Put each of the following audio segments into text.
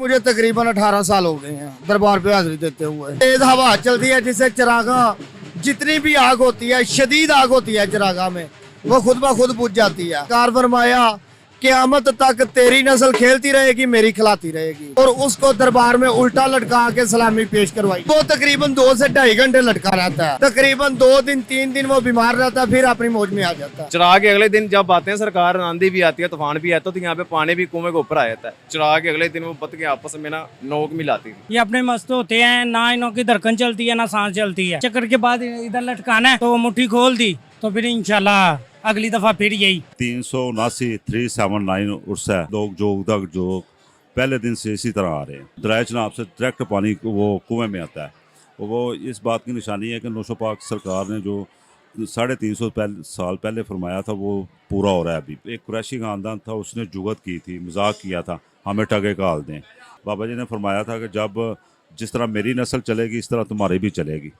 मुझे तकरीबन 18 साल हो गए हैं दरबार पे हाजिरी देते हुए। तेज हवा चलती है जिससे चरागाह, जितनी भी आग होती है, शदीद आग होती है चरागाह में, वो खुद ब खुद बुझ जाती है। कार फरमाया क़यामत तक तेरी नस्ल खेलती रहेगी, मेरी खिलाती रहेगी। और उसको दरबार में उल्टा लटका के सलामी पेश करवाई। वो तकरीबन 2 से 2.5 घंटे लटका रहता है। तकरीबन 2 दिन 3 दिन वो बीमार रहता है, फिर अपनी मौज में आ जाता है। चढ़ा के अगले दिन जब आते हैं, सरकार आंधी भी आती है, तूफान भी आता है, तो यहाँ पे पानी भी कुएं के ऊपर आ जाता है। चढ़ा के अगले दिन वो बत के आपस में ना नोक मिलाती थी। ये अपने मस्त होते हैं, ना इनों की धड़कन चलती है ना सांस चलती है। चक्कर के बाद इधर लटकाना है तो वो मुट्ठी खोल दी तो फिर इंशाल्लाह अगली दफा फिर यही 379 उर्स है। लोग जो पहले दिन से इसी तरह आ रहे हैं। दरिया चनाब से डायरेक्ट पानी वो कुएं में आता है। वो इस बात की निशानी है कि नौशो पाक सरकार ने जो 350 साल पहले फरमाया था वो पूरा हो रहा है। अभी एक कुरैशी खानदान था, उसने जुगत की थी, मजाक किया था, हमें टगे काल दें। बाबा जी ने फरमाया था कि जब जिस तरह मेरी नस्ल चलेगी इस तरह तुम्हारी भी चलेगी,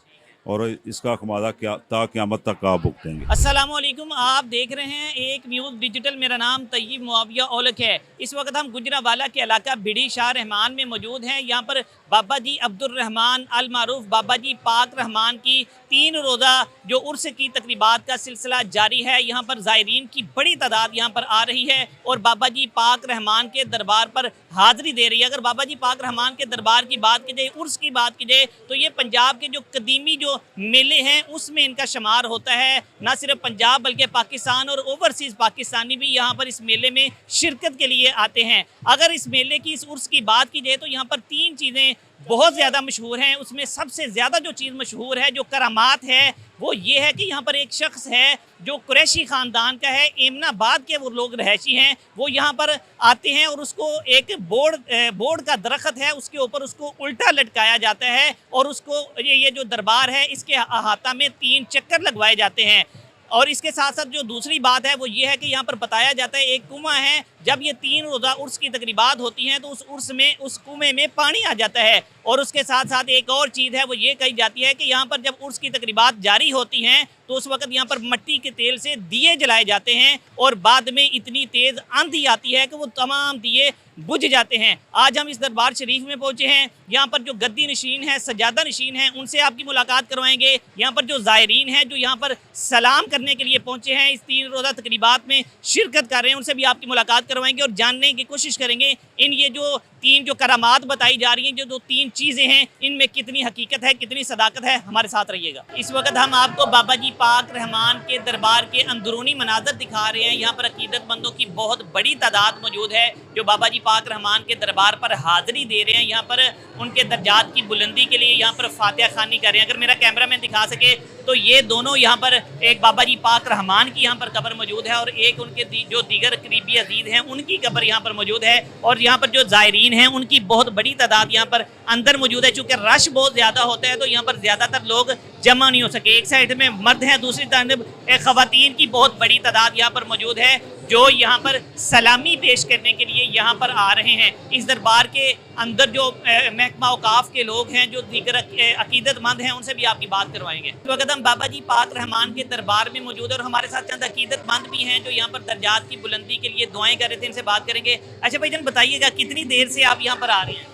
और इसका खमादा क्या क़यामत तक आप भुगतेंगे। अस्सलाम वालेकुम, आप देख रहे हैं एक न्यूज़ डिजिटल। मेरा नाम तय्यब मुआविया औलख है। इस वक्त हम गुजरावाला के इलाका बिड़ी शाह रहमान में मौजूद हैं। यहाँ पर बाबा जी अब्दुल रहमान अल मारूफ बाबा जी पाक रहमान की 3 रोज़ा जो उर्स की तकरीबात का सिलसिला जारी है। यहाँ पर ज़ायरीन की बड़ी तादाद यहाँ पर आ रही है और बाबा जी पाक रहमान के दरबार पर हाज़िरी दे रही है। अगर बाबा जी पाक रहमान के दरबार की बात की जाए, उर्स की बात की जाए, तो ये पंजाब के जो कदीमी जो मेले हैं उसमें इनका शुमार होता है। ना सिर्फ पंजाब बल्कि पाकिस्तान और ओवरसीज़ पाकिस्तानी भी यहाँ पर इस मेले में शिरकत के लिए आते हैं। अगर इस मेले की, इस उर्स की बात की जाए तो यहाँ पर 3 चीज़ें बहुत ज़्यादा मशहूर हैं। उसमें सबसे ज़्यादा जो चीज़ मशहूर है, जो करामात है, वो ये है कि यहाँ पर एक शख्स है जो कुरैशी ख़ानदान का है, एमनाबाद के वो लोग रहायशी हैं, वो यहाँ पर आते हैं और उसको एक बोर्ड का दरख्त है, उसके ऊपर उसको उल्टा लटकाया जाता है और उसको ये जो दरबार है इसके अहाता में 3 चक्कर लगवाए जाते हैं। और इसके साथ साथ जो दूसरी बात है वो ये है कि यहाँ पर बताया जाता है एक कुआं है, जब ये 3 रोज़ा उर्स की तकरीबात होती हैं तो उस उर्स में, उस कुएं में पानी आ जाता है। और उसके साथ साथ एक और चीज़ है वो ये कही जाती है कि यहाँ पर जब उर्स की तकरीबात जारी होती हैं तो उस वक्त यहाँ पर मिट्टी के तेल से दिए जलाए जाते हैं और बाद में इतनी तेज़ आंधी आती है कि वो तमाम दिए बुझ जाते हैं। आज हम इस दरबार शरीफ में पहुँचे हैं। यहाँ पर जो गद्दी नशीन है, सजादा नशीन है, उनसे आपकी मुलाकात करवाएंगे। यहाँ पर जो ज़ायरीन हैं जो यहाँ पर सलाम करने के लिए पहुँचे हैं, इस 3 रोज़ा तकरीबात में शिरकत कर रहे हैं, उनसे भी आपकी मुलाकात करवाएंगे और जानने की कोशिश करेंगे इन ये जो 3 जो करामात बताई जा रही हैं, जो 2-3 चीज़ें हैं, इनमें कितनी हकीकत है, कितनी सदाकत है। हमारे साथ रहिएगा। इस वक्त हम आपको बाबा जी पाक रहमान के दरबार के अंदरूनी मनाज़र दिखा रहे हैं। यहाँ पर अकीदतमंदों की बहुत बड़ी तादाद मौजूद है जो बाबा जी पाक रहमान के दरबार पर हाज़िरी दे रहे हैं। यहाँ पर उनके दर्जात की बुलंदी के लिए यहाँ पर फातिहा खानी कर रहे हैं। अगर मेरा कैमरा मैन दिखा सके तो ये दोनों यहाँ पर, एक बाबा जी पाक रहमान की यहाँ पर कब्र मौजूद है और एक उनके जो दीगर करीबी अजीज हैं उनकी कब्र यहाँ पर मौजूद है। और यहाँ पर जो ज़ायरीन हैं उनकी बहुत बड़ी तादाद यहाँ पर अंदर मौजूद है। चूँकि रश बहुत ज़्यादा होता है तो यहाँ पर ज़्यादातर लोग जमा नहीं हो सके। एक साइड में मर्द हैं, दूसरी तरफ ख़वातीन की बहुत बड़ी तादाद यहाँ पर मौजूद है जो यहाँ पर सलामी पेश करने के लिए यहाँ पर आ रहे हैं। इस दरबार के अंदर जो महकमा औकाफ के लोग हैं, जो दीगर अकीदतमंद हैं, उनसे भी आपकी बात करवाएंगे। इस वक्त हम बाबा जी पाक रहमान के दरबार में मौजूद है और हमारे साथ चंद अकीदतमंद भी हैं जो यहाँ पर दर्जात की बुलंदी के लिए दुआएं कर रहे थे। इनसे बात करेंगे। अच्छा भाईजान, बताइएगा कितनी देर से आप यहाँ पर आ रहे हैं?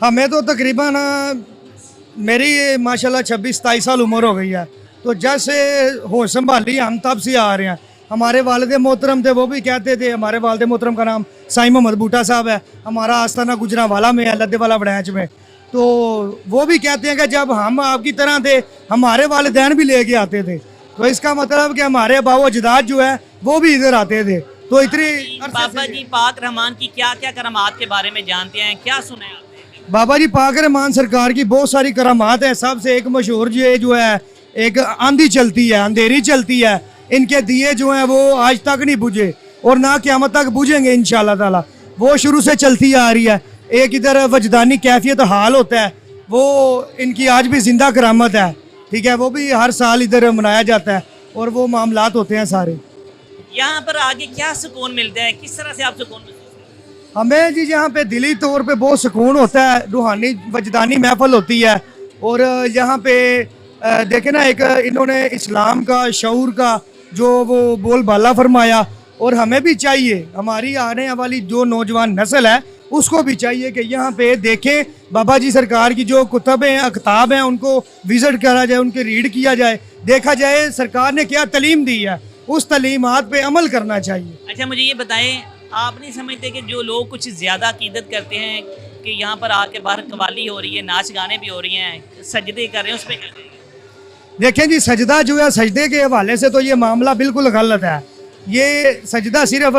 हमें तो तकरीबन मेरी माशाल्लाह 26-27 साल उम्र हो गई है, तो जैसे होश संभाली हम तब से आ रहे हैं। हमारे वालिद मोहतरम थे, वो भी कहते थे, हमारे वालिद मोहतरम का नाम साईं मोहम्मद बूटा साहब है, हमारा आस्थाना गुजरावाला में है, लद्देवाला वड़ैच में। तो वो भी कहते हैं कि जब हम आपकी तरह थे हमारे वालिदैन भी लेके आते थे, तो इसका मतलब कि हमारे बाबा अजदाद जो है वो भी इधर आते थे। तो इतनी बाबा जी पाक रहमान की क्या क्या करामात के बारे में जानते हैं, क्या सुना है आपने? बाबा जी पाक रहमान सरकार की बहुत सारी करामात है। सबसे एक मशहूर जो है, एक आंधी चलती है, अंधेरी चलती है, इनके दिए जो हैं वो आज तक नहीं बुझे और ना क़यामत तक बुझेंगे इंशाअल्लाह ताला। वो शुरू से चलती आ रही है। एक इधर वजदानी कैफियत हाल होता है, वो इनकी आज भी जिंदा करामत है, ठीक है, वो भी हर साल इधर मनाया जाता है और वो मामलात होते हैं सारे। यहाँ पर आगे क्या सुकून मिलता है, किस तरह से आप सुकून महसूस करते हैं? हमें जी यहाँ पे दिली तौर पे बहुत सुकून होता है, रूहानी वजदानी महफल होती है। और यहाँ पे देखे ना, एक इन्होंने इस्लाम का, शऊर का जो वो बोल बाला फरमाया, और हमें भी चाहिए, हमारी आने वाली जो नौजवान नस्ल है उसको भी चाहिए कि यहाँ पे देखें बाबा जी सरकार की जो कुतब हैं, अकताब हैं, उनको विज़िट करा जाए, उनके रीड किया जाए, देखा जाए सरकार ने क्या तालीम दी है, उस तालीमात पे अमल करना चाहिए। अच्छा मुझे ये बताएं, आप नहीं समझते कि जो लोग कुछ ज़्यादा अकीदत करते हैं कि यहाँ पर आके बाहर कवाली हो रही है, नाच गाने भी हो रही हैं, सजदे कर रहे हैं, उस पर क्या कहेंगे? देखें जी, सजदा जो है, सजदे के हवाले से तो ये मामला बिल्कुल गलत है। ये सजदा सिर्फ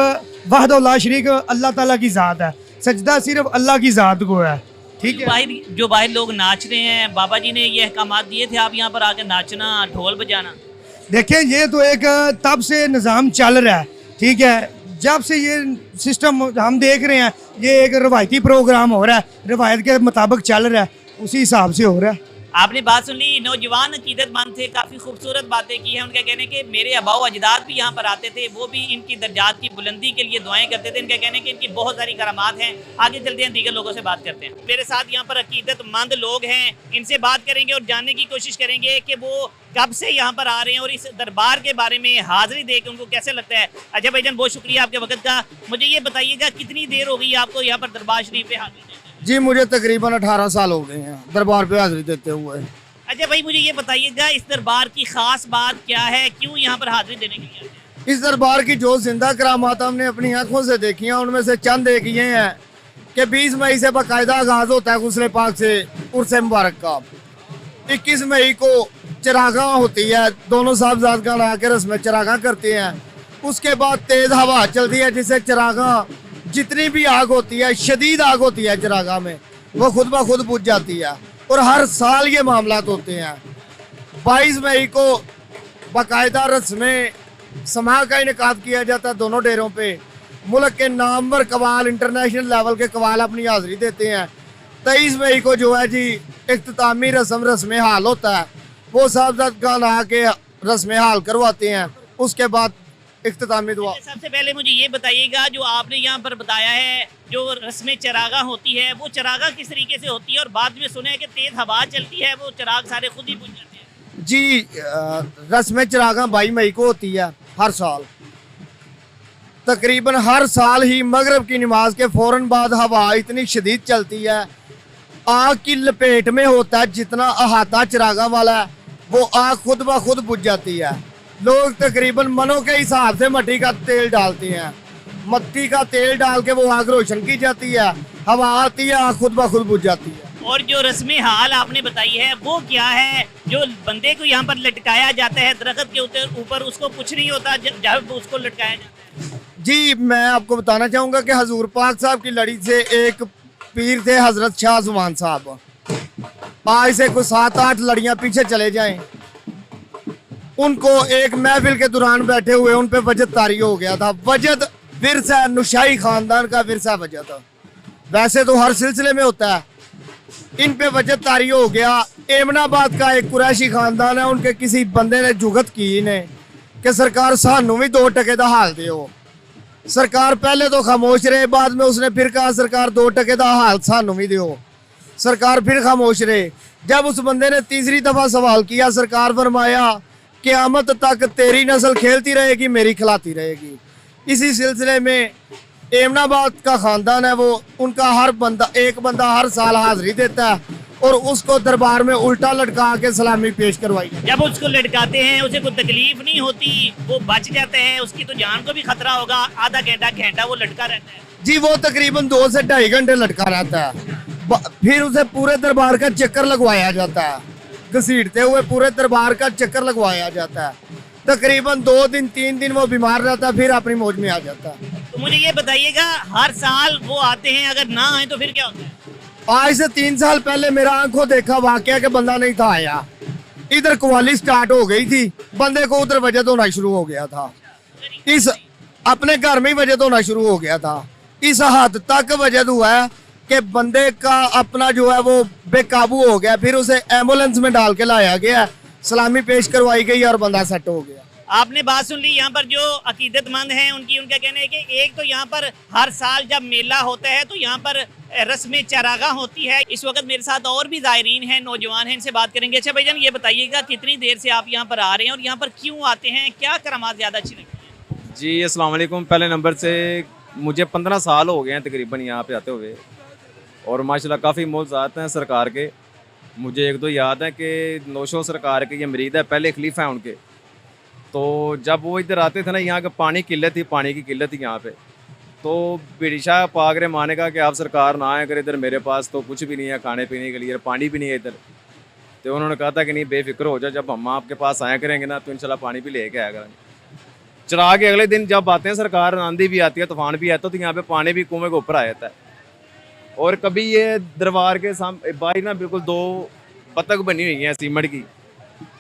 वहदुल्ला शरीक अल्लाह ताला की ज़ात है, सजदा सिर्फ अल्लाह की ज़ात को है, ठीक है। जो बाहर लोग नाच रहे हैं, बाबा जी ने ये अहकामात दिए थे आप यहाँ पर आके नाचना, ढोल बजाना। देखें ये तो एक तब से निज़ाम चल रहा है, ठीक है, जब से ये सिस्टम हम देख रहे हैं, ये एक रवायती प्रोग्राम हो रहा है, रवायत के मुताबिक चल रहा है, उसी हिसाब से हो रहा है। आपने बात सुन ली, नौजवान अकीदतमंद थे, काफ़ी खूबसूरत बातें की हैं। उनका कहने के मेरे अबाव अजदाद भी यहाँ पर आते थे, वो भी इनकी दर्जात की बुलंदी के लिए दुआएं करते थे। इनका कहने कि इनकी बहुत सारी करामात हैं। आगे चलते हैं, दीगर लोगों से बात करते हैं। मेरे साथ यहाँ पर अकीदतमंद लोग हैं, इनसे बात करेंगे और जानने की कोशिश करेंगे कि वो कब से यहाँ पर आ रहे हैं और इस दरबार के बारे में हाजिरी दे के उनको कैसे लगता है। अच्छा भाईजान, बहुत शुक्रिया आपके वक्त का। मुझे ये बताइएगा, कितनी देर हो गई आपको यहाँ पर दरबार शरीफ पे हाजिरी देते? जी मुझे तकरीबन 18 साल हो गए हैं दरबार पे हाजिरी देते हुए। अच्छा भाई, मुझे ये बताइएगा, इस दरबार की खास बात क्या है, क्यों यहाँ पर हाजिरी देने के लिए आते हैं? इस दरबार की जो जिंदा करामात हमने अपनी आंखों से देखी हैं, उनमें से चंद एक ये हैं कि 20 मई से बाकायदा आगाज होता है गुस्ले पाक से उर्स मुबारक का। 21 मई को चरागा होती है, दोनों साहबजादगान आकर रस्म चरागा करते हैं। उसके बाद तेज हवा चलती है, जिससे चरागा जितनी भी आग होती है, शदीद आग होती है चरागा में, वो खुद ब खुद बुझ जाती है। और हर साल ये मामलात होते हैं। 22 मई को बाकायदा रस्में समा का इनेकाद किया जाता है दोनों डेरों पे। मुल्क के नामवर कवाल, इंटरनेशनल लेवल के कवाल अपनी हाजिरी देते हैं। 23 मई को जो है जी इख्तितामी रस्म हाल होता है, वो साहबजादगान आके रस्म हाल करवाते हैं। उसके बाद इख्तितामी दुआ। सबसे पहले मुझे ये बताइएगा, जो आपने यहाँ पर बताया है, जो रस्म चरागा होती है, वो चरागा किस तरीके से होती है? और बाद में सुना है कि तेज हवा चलती है, वो चराग सारे खुद ही बुझ जाते हैं। जी रस्म चरागा 22 मई को होती है हर साल। तकरीबन हर साल ही मगरब की नमाज के फौरन बाद हवा इतनी शदीद चलती है, आग की लपेट में होता है। जितना अहाता चरागा वाला है, वो आग खुद ब खुद बुझ जाती है। लोग तकरीबन मनों के हिसाब से मट्टी का तेल डालते हैं, मट्टी का तेल डाल के वो आग रोशन की जाती है, हवा आती है, आग खुद ब खुद बुझ जाती है। और जो रस्म हाल आपने बताई है, वो क्या है? जो बंदे को यहाँ पर लटकाया जाता है दरख्त के ऊपर, उसको कुछ नहीं होता जब उसको लटकाया जाता है? जी मैं आपको बताना चाहूँगा कि हजूर पाक साहब की लड़ी से एक पीर थे हजरत शाह जुमान साहब। आज से कुछ 7-8 लड़ियाँ पीछे चले जाएं, उनको एक महफिल के दौरान बैठे हुए उन पे वजद तारी हो गया था। वजद विरसा नुशाई खानदान का विरसा वजह था, वैसे तो हर सिलसिले में होता है, इन पे वजद तारी हो गया। एमनाबाद का एक कुरैशी खानदान है, उनके किसी बंदे ने जुगत की इन्हें कि सरकार सानू भी 2 टके का हाल दो। सरकार पहले तो खामोश रहे, बाद में उसने फिर कहा सरकार 2 टके का हाल सानू भी दो। सरकार फिर खामोश रहे। जब उस बंदे ने तीसरी दफा सवाल किया, सरकार फरमाया क़यामत तक तेरी नस्ल खेलती रहेगी, मेरी खिलाती रहेगी। इसी सिलसिले में एमनाबाद का खानदान है, वो उनका एक बंदा हर साल हाजिरी देता है और उसको दरबार में उल्टा लटका के सलामी पेश करवाई। जब उसको लटकाते हैं, उसे कोई तकलीफ नहीं होती, वो बच जाता है, उसकी तो जान को भी खतरा होगा। आधा घंटा वो लटका रहता है। जी वो तकरीबन 2 से 2.5 घंटे लटका रहता है। फिर उसे पूरे दरबार का चक्कर लगवाया जाता है, घसीटते हुए पूरे दरबार का चक्कर लगवाया जाता है। तकरीबन 2 दिन 3 दिन वो बीमार रहता है, फिर अपनी मौज में आ जाता है। तो मुझे ये बताइएगा, हर साल वो आते हैं, अगर ना आए तो फिर क्या होता है? आज से 3 साल पहले मेरा आंखों देखा वाकया के बंदा नहीं था आया, इधर कवाली स्टार्ट हो गई थी, बंदे को उधर वजद होना शुरू हो गया था। इस अपने घर में ही वजद होना शुरू हो गया था। इस हद तक वजद हुआ है कि बंदे का अपना जो है वो बेकाबू हो गया। फिर उसे एम्बुलेंस में डाल के लाया गया, सलामी पेश करवाई गई और बंदा सेट हो गया। आपने बात सुन ली। यहाँ पर जो अकीदतमंद हैं उनका कहना है कि एक तो यहाँ पर हर साल जब मेला होता है तो यहाँ पर रस्म चरागा होती है। इस वक्त मेरे साथ और भी ज़ायरीन हैं, नौजवान हैं, इनसे बात करेंगे। अच्छा भाईजान, ये बताइएगा कितनी देर से आप यहाँ पर आ रहे हैं और यहाँ पर क्यों आते हैं? क्या करामात ज़्यादा अच्छी लगती है? जी अस्सलाम वालेकुम। पहले नंबर से मुझे 15 साल हो गए हैं तकरीबन यहाँ पे आते हुए, और माशाल्लाह काफ़ी मौज़ात हैं सरकार के। मुझे एक दो याद है कि नौशो सरकार के ये मरीद है, पहले खलीफा हैं उनके। तो जब वो इधर आते थे ना, यहाँ के पानी किल्लत थी, पानी की किल्लत थी यहाँ पे। तो बीड़ी शाह पाक ने माने कहा कि आप सरकार ना आए अगर इधर, मेरे पास तो कुछ भी नहीं है खाने पीने के लिए, पानी भी नहीं है इधर। तो उन्होंने कहा था कि नहीं बेफिक्र हो जाओ, जब हम आपके पास आया करेंगे ना तो इंशाल्लाह पानी भी लेके आया करेंगे। चरा के अगले दिन जब आते हैं सरकार, आंधी भी आती है, तूफान भी आता है, तो यहाँ पे पानी भी कुएं के ऊपर आ जाता है। और कभी ये दरबार के सामने बाहर ना बिल्कुल 2 बतख बनी हुई हैं सीमेंट की।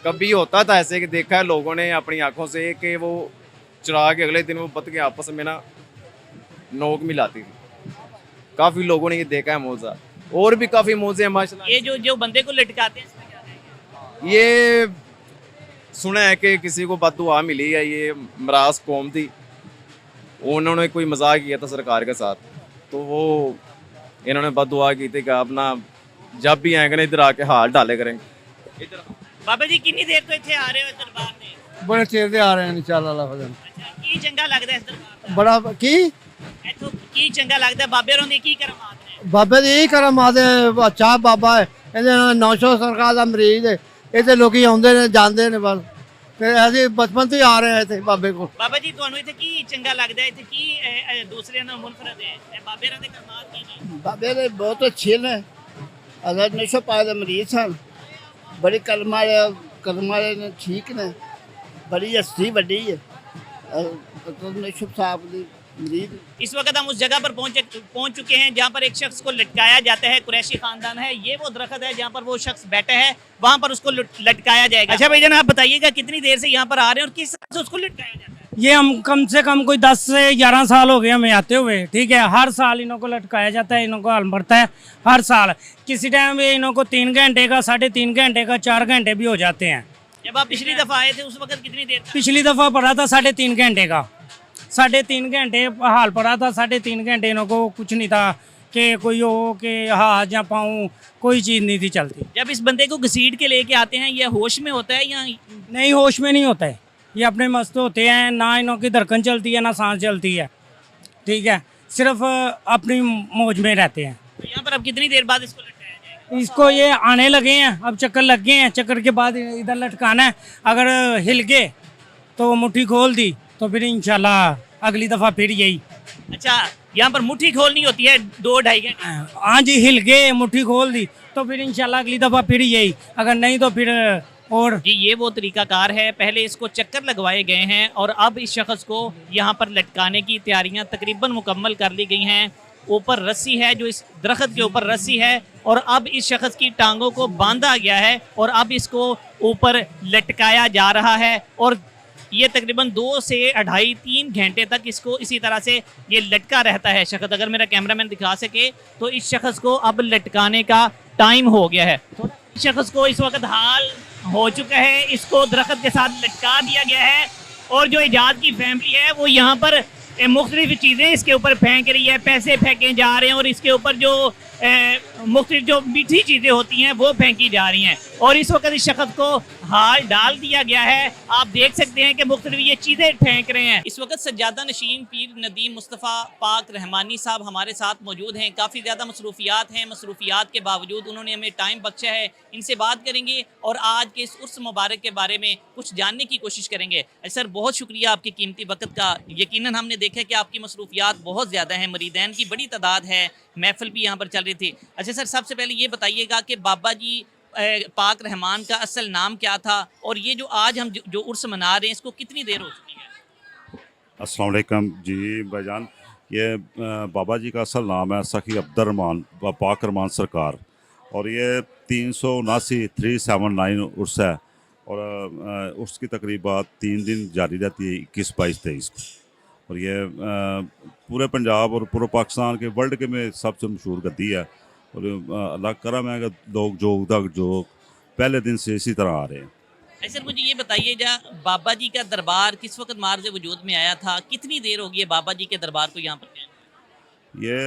कभी होता था ऐसे कि देखा है लोगों ने अपनी आंखों से कि वो चरा के अगले दिन वो बतखें आपस में ना नोक मिलाती थी। काफ़ी लोगों ने ये देखा है मौजा, और भी काफ़ी मौजे हैं माशाल्लाह। ये जो बंदे को लटकाते हैं इसमें क्या रहेगा? ये सुना है कि किसी को बददुआ मिली है, ये मरास कौम थी, उन्होंने कोई मजाक किया था सरकार के साथ, तो वो इन्होंने बददुआ की थी कि आप ना जब भी आएंगे ना इधर आके हाथ डाले करेंगे इधर। बाबा जी कितनी देर तो इतने आ रहे हो दरबार में? बड़े चेर दे आ रहे हैं इंशाल्लाह अल्लाह फजल। अच्छा, की चंगा लगता है इस दरबार में? बड़ा की इथों की चंगा लगता है? बाबे होंदे की करमात ने? बाबे ਦੀ ਇਹੀ ਕਰਮਾਤ ਹੈ ਅੱਛਾ ਬਾਬਾ ਹੈ ਇਹਦੇ ਨਾਲ 900 ਸਰਕਾਰ ਦਾ ਮਰੀਜ਼ ਹੈ ਇੱਥੇ ਲੋਕੀ ਆਉਂਦੇ ਨੇ ਜਾਂਦੇ ਨੇ ਬਸ ਤੇ ਅਸੀਂ ਬਚਪਨ ਤੋਂ ਹੀ ਆ ਰਹੇ ਹਾਂ ਇੱਥੇ ਬਾਬੇ ਕੋਲ। ਬਾਬਾ ਜੀ ਤੁਹਾਨੂੰ ਇੱਥੇ ਕੀ ਚੰਗਾ ਲੱਗਦਾ ਹੈ? ਇੱਥੇ ਕੀ ਦੂਸਰਿਆਂ ਨਾਲ ਮੁਨਫਰਦ ਹੈ? ਇਹ ਬਾਬੇ ਰਾਂ ਦੇ ਕਰਮਾਤ ਕੀ ਨੇ? ਬਾਬੇ ਦੇ ਬਹੁਤ ਅੱਛੇ ਨੇ ਅਗਰ ਨਸ਼ੋ ਪਾਏ ਦੇ ਮਰੀਜ਼ ਸਨ ਬੜੇ ਕਰਮ ਵਾਲੇ ਨੇ ਠੀਕ ਨੇ ਬੜੀ ਹਸਤੀ ਵੱਡੀ ਹੈ ਨਸ਼ੋ ਸਾਹਿਬ ਦੀ मरीज। इस वक्त हम उस जगह पर पहुंच चुके हैं जहां पर एक शख्स को लटकाया जाता है। कुरैशी खानदान है, ये वो दरख्त है जहां पर वो शख्स बैठा है, वहां पर उसको लटकाया जाएगा। अच्छा भाईजान, आप बताइएगा कितनी देर से यहाँ पर आ रहे हैं और किस तरह से उसको लटकाया जाता है? ये हम कम से कम कोई 10 से 11 साल हो गए हमें आते हुए। ठीक है, हर साल इन्हों को लटकाया जाता है, इन्हों को हल पड़ता है हर साल। किसी टाइम ये इन्हों को 3 घंटे का, 3.5 घंटे का, 4 घंटे भी हो जाते हैं। जब आप पिछली दफा आए थे उस वक्त कितनी देर था? पिछली दफ़ा पड़ा था 3.5 घंटे का, 3.5 घंटे हाल पड़ा था। 3.5 घंटे इन्हों को कुछ नहीं था कि कोई हो कि हाथ या पाँव, कोई चीज़ नहीं थी चलती। जब इस बंदे को घसीट के लेके आते हैं, ये होश में होता है या? नहीं, होश में नहीं होता है, ये अपने मस्त होते हैं, ना इन्हों की धड़कन चलती है ना सांस चलती है। ठीक है, सिर्फ अपनी मौज में रहते हैं। तो यहाँ पर अब कितनी देर बाद इसको लटकाया जाएगा? इसको ये आने लगे हैं, अब चक्कर लग गए हैं, चक्कर के बाद इधर लटकाना है। अगर हिल गए तो मुट्ठी खोल दी तो फिर इंशाल्लाह अगली दफ़ा फिर यही। अच्छा, यहाँ पर मुट्ठी खोलनी होती है 2-2.5 घंटे? हाँ जी, हिल गए मुट्ठी खोल दी तो फिर इंशाल्लाह अगली दफ़ा फिर यही, अगर नहीं तो फिर और। जी, ये वो तरीकाकार है। पहले इसको चक्कर लगवाए गए हैं और अब इस शख्स को यहाँ पर लटकाने की तैयारियाँ तकरीबन मुकम्मल कर ली गई हैं। ऊपर रस्सी है, जो इस दरख्त के ऊपर रस्सी है, और अब इस शख्स की टांगों को बांधा गया है और अब इसको ऊपर लटकाया जा रहा है। और ये तकरीबन 2 से 2.5-3 घंटे तक इसको इसी तरह से ये लटका रहता है शख्स। अगर मेरा कैमरामैन दिखा सके तो इस शख्स को अब लटकाने का टाइम हो गया है। तो इस शख्स को इस वक्त हाल हो चुका है, इसको दरख्त के साथ लटका दिया गया है और जो इजाज की फैमिली है वो यहाँ पर मुख्तलिफ चीज़ें इसके ऊपर फेंक रही है, पैसे फेंके जा रहे हैं और इसके ऊपर जो मुख्तलिफ जो मीठी चीज़ें होती हैं वो फेंकी जा रही हैं। और इस वक्त इस शख्स को हाल डाल दिया गया है, आप देख सकते हैं कि मुख्तलिफ ये चीज़ें फेंक रहे हैं। इस वक्त सज्जादा नशीन पीर नदीम मुस्तफ़ा पाक रहमानी साहब हमारे साथ मौजूद हैं। काफ़ी ज़्यादा मसरूफियात हैं, मसरूफियात के बावजूद उन्होंने हमें टाइम बख्शा है। इनसे बात करेंगे और आज के इस उर्स मुबारक के बारे में कुछ जानने की कोशिश करेंगे। सर, बहुत शुक्रिया आपके कीमती वक्त का। यकीनन हमने देखा कि आपकी मसरूफियात बहुत ज़्यादा हैं, मरीदैन की बड़ी तादाद है, महफिल भी यहाँ पर चल रही थी। अच्छा सर, सबसे पहले ये बताइएगा कि बाबा जी पाक रहमान का असल नाम क्या था और ये जो आज हम जो उर्स मना रहे हैं इसको कितनी देर हो चुकी है? अस्सलाम वालेकुम जी भाईजान, ये बाबा जी का असल नाम है सखी अब्दुर्रहमान पाक रहमान सरकार, और ये 379 उर्स है और उर्स की तकरीबात 3 दिन जारी रहती है, 21, 22, 23 को। और ये पूरे पंजाब और पूरे पाकिस्तान के वर्ल्ड के में सबसे मशहूर गद्दी है और अल्लाह करम है कि लोग जोग पहले दिन से इसी तरह आ रहे हैं। सर, मुझे ये बताइए बाबा जी का दरबार किस वक्त मार्ज़ वजूद में आया था? कितनी देर होगी है बाबा जी के दरबार को यहाँ पर? ये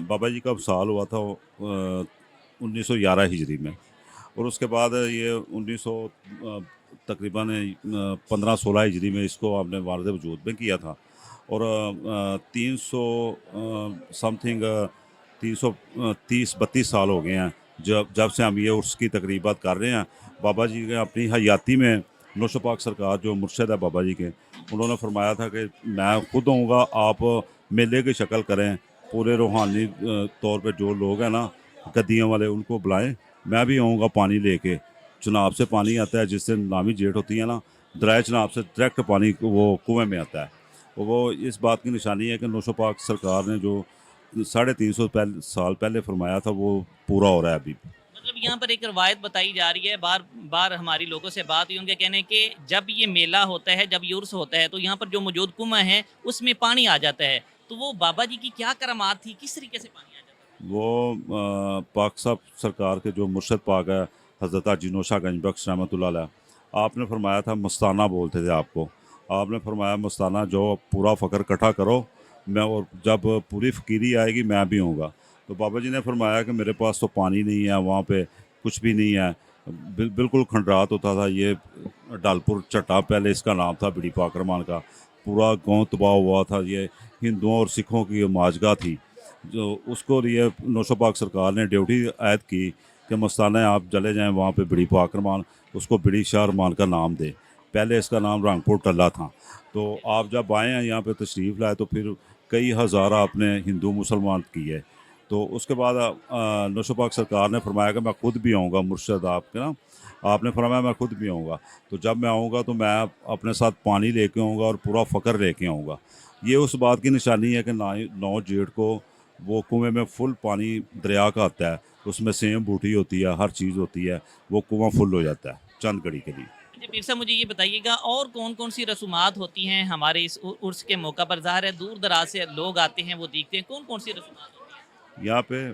बाबा जी का वसाल हुआ था 1911 हिजरी में, और उसके बाद ये तकरीबन 15-16 हिजरी में इसको आपने वारद वजूद में किया था। और 300 समथिंग 330-32 साल हो गए हैं जब से हम ये उर्स की तकरीबात कर रहे हैं। बाबा जी के अपनी हयाती में नौशो पाक सरकार जो मुर्शद है बाबा जी के, उन्होंने फरमाया था कि मैं खुद आऊँगा, आप मेले की शक्ल करें, पूरे रूहानी तौर पे जो लोग हैं ना गद्दियों वाले उनको बुलाएं, मैं भी आऊँगा पानी लेके। चुनाब से पानी आता है, जिससे नामी जेठ होती है ना, दरिया चुनाब से डायरेक्ट पानी वो कुएँ में आता है। वो इस बात की निशानी है कि नौशो पाक सरकार ने जो 350 साल पहले फरमाया था वो पूरा हो रहा है अभी। मतलब यहाँ पर एक रवायत बताई जा रही है, बार बार हमारी लोगों से बात हुई, उनके कहने कि जब ये मेला होता है, जब ये उर्स होता है, तो यहाँ पर जो मौजूद कुआं है उसमें पानी आ जाता है। तो वो बाबा जी की क्या करामात थी, किस तरीके से पानी आ जाता है? वो पाक साहब सरकार के जो मुर्शद पाक है हज़रत हाजी नौशा गंज बख्श रहमतुल्लाह अलैह, आपने फरमाया था मस्ताना बोलते थे आपको। आपने फरमाया मस्ताना जो पूरा फ़कर इकट्ठा करो, मैं और जब पूरी फ़कीरी आएगी मैं भी आऊँगा। तो बाबा जी ने फरमाया कि मेरे पास तो पानी नहीं है, वहाँ पे कुछ भी नहीं है, बिल्कुल खंडरात होता था। ये डालपुर चट्टा पहले इसका नाम था बिड़ी पाकरमान का, पूरा गांव तबाह हुआ था। ये हिंदुओं और सिखों की माजगा थी, जो उसको लिए नौशो पाक सरकार ने ड्यूटी आयद की कि मस्ताना आप चले जाएं वहाँ पे बिड़ी पाकरमान, उसको बिड़ी शाह रमान का नाम दे। पहले इसका नाम रंगपुर टल्ला था। तो आप जब आए हैं यहाँ पे तशरीफ़ लाए तो फिर कई हज़ार आपने हिंदू मुसलमान किए। तो उसके बाद नौशो पाक सरकार ने फरमाया कि मैं खुद भी आऊँगा, मुर्शद आपके ना, आपने फरमाया मैं खुद भी आऊँगा। तो जब मैं आऊँगा तो मैं अपने साथ पानी लेके आऊँगा और पूरा फ़कर लेके आऊँगा। ये उस बात की निशानी है कि 9 जेठ को वो कुएँ में फुल पानी दरिया का आता है, उसमें सेम बूटी होती है, हर चीज़ होती है, वो कुआँ फुल हो जाता है चंद घड़ी के लिए। जी पीर साहब, मुझे ये बताइएगा और कौन कौन सी रसूमात होती हैं हमारे इस उर्स के मौका पर? ज़ाहिर है दूर दराज से लोग आते हैं, वो देखते हैं, कौन कौन सी रसूमात होती हैं? यहाँ पे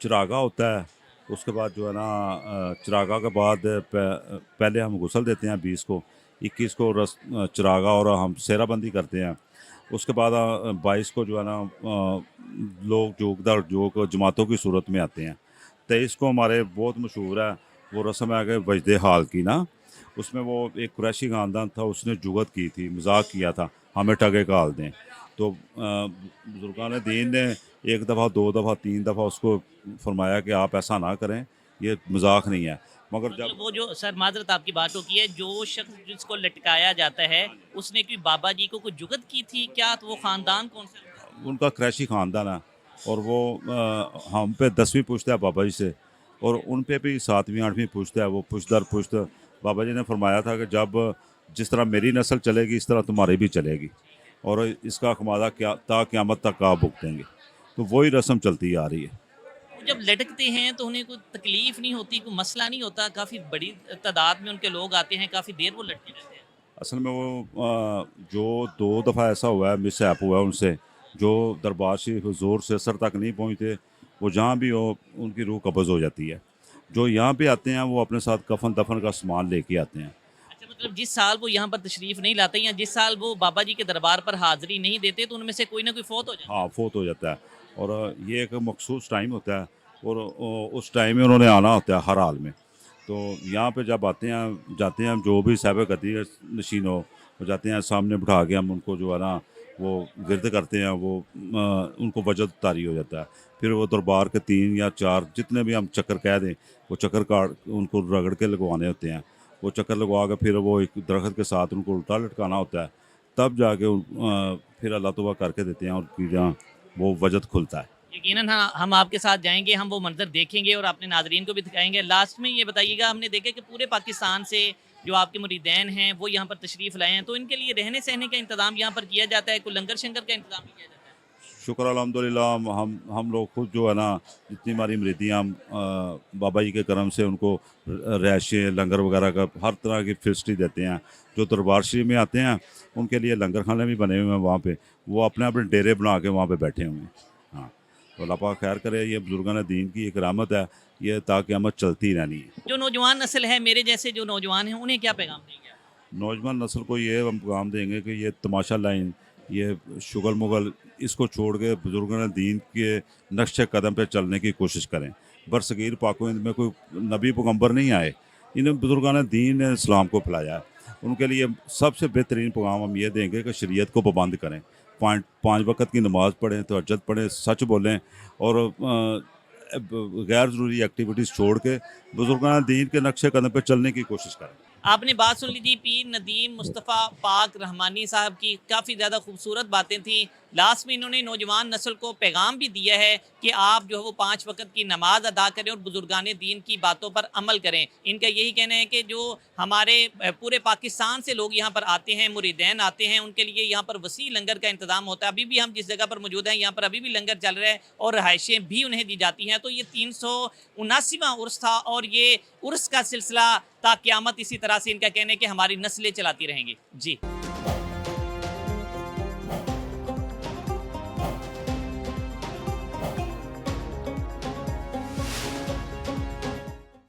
चिरागा होता है, उसके बाद जो है ना चिरागा के बाद पहले हम गुस्ल देते हैं 20 को, 21 को चिरागा और हम सेराबंदी करते हैं। उसके बाद 22 को जो है ना लोग जोक जमातों की सूरत में आते हैं। 23 को हमारे बहुत मशहूर है वो रस्म है कि वजदे हाल की ना, उसमें वो एक कुरैशी ख़ानदान था, उसने जुगत की थी, मजाक किया था हमें टगे का हाल दें। तो बुजुर्गान दीन ने 1 दफ़ा 2 दफ़ा 3 दफ़ा उसको फरमाया कि आप ऐसा ना करें, ये मजाक नहीं है। मगर मतलब जब वो जो सर माजरत आपकी बात होती है, जो शख्स जिसको लटकाया जाता है उसने कोई बाबा जी को कुछ जुगत की थी क्या? तो वो ख़ानदान कौन सा? उनका कुरैशी ख़ानदान है और वो हम पे 10वीं पुश्त है बाबा जी से, और उन पे भी 7वीं 8वीं पुश्त है। वो पुश्त दर पुश्त बाबा जी ने फरमाया था कि जब जिस तरह मेरी नस्ल चलेगी इस तरह तुम्हारी भी चलेगी, और इसका खमादा क्या क़यामत तक आप भुगतेंगे। तो वही रस्म चलती आ रही है। जब लटकते हैं तो उन्हें कोई तकलीफ नहीं होती, कोई मसला नहीं होता? काफ़ी बड़ी तादाद में उनके लोग आते हैं, काफ़ी देर वो लटके रहते हैं। असल में वो जो 2 दफ़ा ऐसा हुआ है, मिस ऐप हुआ है उनसे, जो दरबार शरीफ हुजूर से असर तक नहीं पहुँचते, वो जहाँ भी हो उनकी रूह कब्ज़ हो जाती है। जो यहाँ पे आते हैं वो अपने साथ कफन दफन का सामान लेके आते हैं। अच्छा, मतलब जिस साल वो यहाँ पर तशरीफ़ नहीं लाते या जिस साल वो बाबा जी के दरबार पर हाज़िरी नहीं देते, तो उनमें से कोई ना कोई फौत हो जाता है। हाँ, फोत हो जाता है, और ये एक मखसूस टाइम होता है, और उस टाइम में उन्होंने आना होता है हर हाल में। तो यहाँ पे जब आते हैं जाते हैं, जो भी साहिब गद्दी नशीन हो वो जाते हैं, सामने बिठा के हम उनको जो है ना वो विरद करते हैं, वो उनको वजद तारी हो जाता है। फिर वो दरबार के 3 या 4 जितने भी हम चक्कर कह दें, वो चक्कर काट उनको रगड़ के लगवाने होते हैं। वो चक्कर लगवा के फिर वो एक दरख्त के साथ उनको उल्टा लटकाना होता है, तब जाके फिर अल्लाह तौबा करके देते हैं और फिर जहाँ वो वजद खुलता है। यकीनन हाँ, हम आपके साथ जाएंगे, हम वो मंजर देखेंगे और अपने नाजरीन को भी दिखाएंगे। लास्ट में ये बताइएगा, हमने देखा कि पूरे पाकिस्तान से जो आपके मुरीदैन हैं वो यहाँ पर तशरीफ़ लाए हैं, तो इनके लिए रहने सहने का इंतज़ाम यहाँ पर किया जाता है? कोई लंगर शंगर का इंतज़ाम भी किया जाता है? शुक्र अल्हम्दुलिल्लाह, हम लोग खुद जो है ना, जितनी हमारी मरीदियाँ बाबा जी के करम से उनको रैशें लंगर वगैरह का हर तरह की फैसिलिटी देते हैं। जो दरबार शरीफ में आते हैं उनके लिए लंगर खाने भी बने हुए हैं वहाँ पे, वो अपने अपने डेरे बना के वहाँ पे बैठे हुए हैं। हाँ, तो अल्लाह पाक खैर करे, ये बुजुर्गान दीन की एक रहमत है, ये ताक़यामत चलती रहनी है। जो नौजवान नस्ल है, मेरे जैसे जो नौजवान हैं, उन्हें क्या पैगाम देंगे? नौजवान नस्ल को ये हम पैगाम देंगे कि ये तमाशा लाइन, ये शुगल मुगल, इसको छोड़ के बुजुर्गान दीन के नक्शे कदम पे चलने की कोशिश करें। बरसगीर पाक में कोई नबी पैगम्बर नहीं आए, इन बुजुर्गान दीन ने इस्लाम को फैलाया है। उनके लिए सबसे बेहतरीन पैगाम हम ये देंगे कि शरीयत को पाबंद करें, 5 वक्त की नमाज़ पढ़ें, तहज्जुद पढ़ें, सच बोलें और गैर ज़रूरी एक्टिविटीज़ छोड़ के बुजुर्गान दीन के नक्शे कदम पर चलने की कोशिश करें। आपने बात सुन ली थी पीर नदीम मुस्तफ़ा पाक रहमानी साहब की, काफ़ी ज़्यादा खूबसूरत बातें थी। लास्ट में इन्होंने नौजवान नस्ल को पैगाम भी दिया है कि आप जो है वो 5 वक्त की नमाज अदा करें और बुजुर्गान दीन की बातों पर अमल करें। इनका यही कहना है कि जो हमारे पूरे पाकिस्तान से लोग यहाँ पर आते हैं, मुरीदैन आते हैं, उनके लिए यहाँ पर वसी लंगर का इंतज़ाम होता है। अभी भी हम जिस जगह पर मौजूद हैं यहाँ पर अभी भी लंगर चल रहा है और रहायशें भी उन्हें दी जाती हैं। तो ये 379वां उर्स था और ये उर्स का सिलसिला ता क़यामत इसी तरह से इनका कहना है कि हमारी नस्लें चलाती रहेंगी। जी।